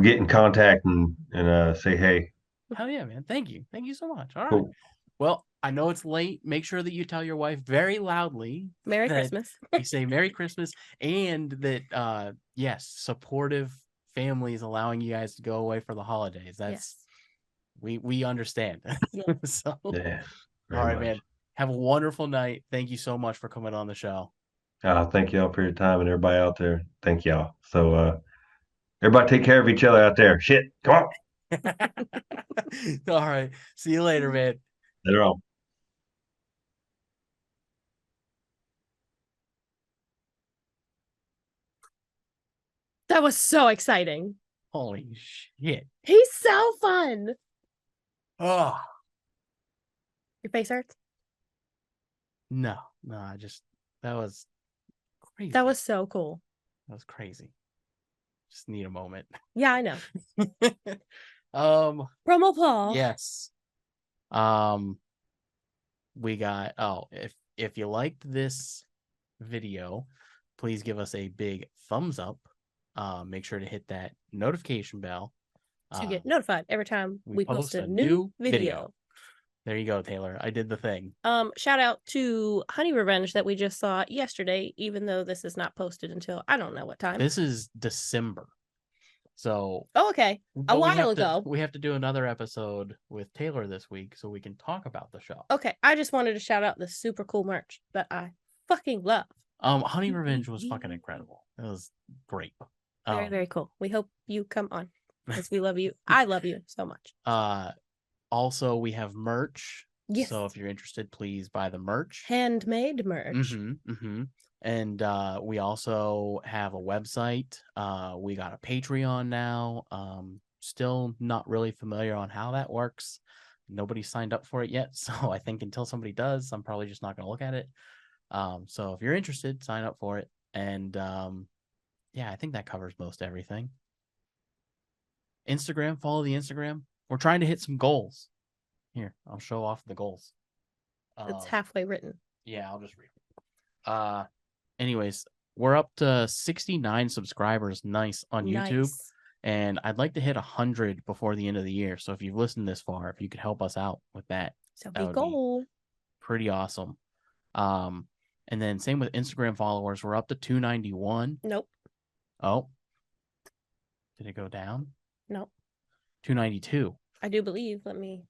get in contact and say hey. Hell yeah, man. Thank you so much. All right. Cool. Well, I know it's late. Make sure that you tell your wife very loudly Merry Christmas. You say Merry Christmas, and that yes, supportive families allowing you guys to go away for the holidays. That's we understand. So all right, man. Have a wonderful night. Thank you so much for coming on the show. Thank y'all for your time, and everybody out there. Thank y'all. So everybody take care of each other out there. Shit. Come on. All right. See you later, man. Later on. That was so exciting. Holy shit. He's so fun. Oh. Your face hurts? No, that was crazy. That was so cool. That was crazy. Just need a moment. Yeah, I know. Promo Paul. Yes. We got if you liked this video, please give us a big thumbs up. Make sure to hit that notification bell to get notified every time we post a new video. There you go, Taylor. I did the thing. Shout out to Honey Revenge that we just saw yesterday, even though this is not posted until I don't know what time. This is December. So okay. A while ago. We have to do another episode with Taylor this week so we can talk about the show. Okay. I just wanted to shout out the super cool merch that I fucking love. Honey Revenge was fucking incredible. It was great. Very, very cool. We hope you come on because we love you. I love you so much. Also, we have merch. Yes. So if you're interested, please buy the merch. Handmade merch. And we also have a website. We got a Patreon now. Still not really familiar on how that works. Nobody signed up for it yet, so I think until somebody does, I'm probably just not going to look at it. So if you're interested, sign up for it. And yeah, I think that covers most everything. Instagram, follow the Instagram. We're trying to hit some goals. Here, I'll show off the goals. It's halfway written. Yeah, I'll just read. Anyways, we're up to 69 subscribers. Nice on YouTube. Nice. And I'd like to hit 100 before the end of the year. So if you've listened this far, if you could help us out with that, So that we would go. be pretty awesome. And then same with Instagram followers. We're up to 291. Nope. Oh, did it go down? Nope. 292. I do believe. Let me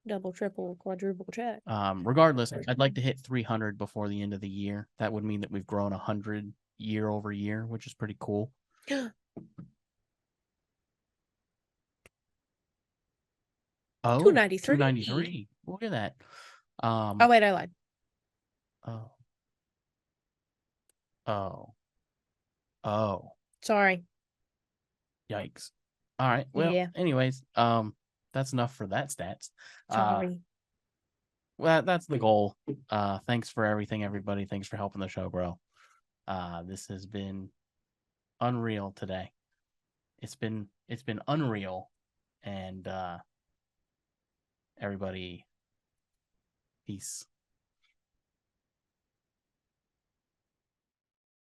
double, triple, quadruple check. Regardless, I'd like to hit 300 before the end of the year. That would mean that we've grown 100 year over year, which is pretty cool. Oh, 293. 293. Look at that. Oh, wait, I lied. Oh. Sorry. Yikes. All right. Well, Yeah. anyways, that's enough for that stats. Sorry. Well, that's the goal. Thanks for everything, everybody. Thanks for helping the show, bro. This has been unreal today. It's been unreal. And everybody, peace.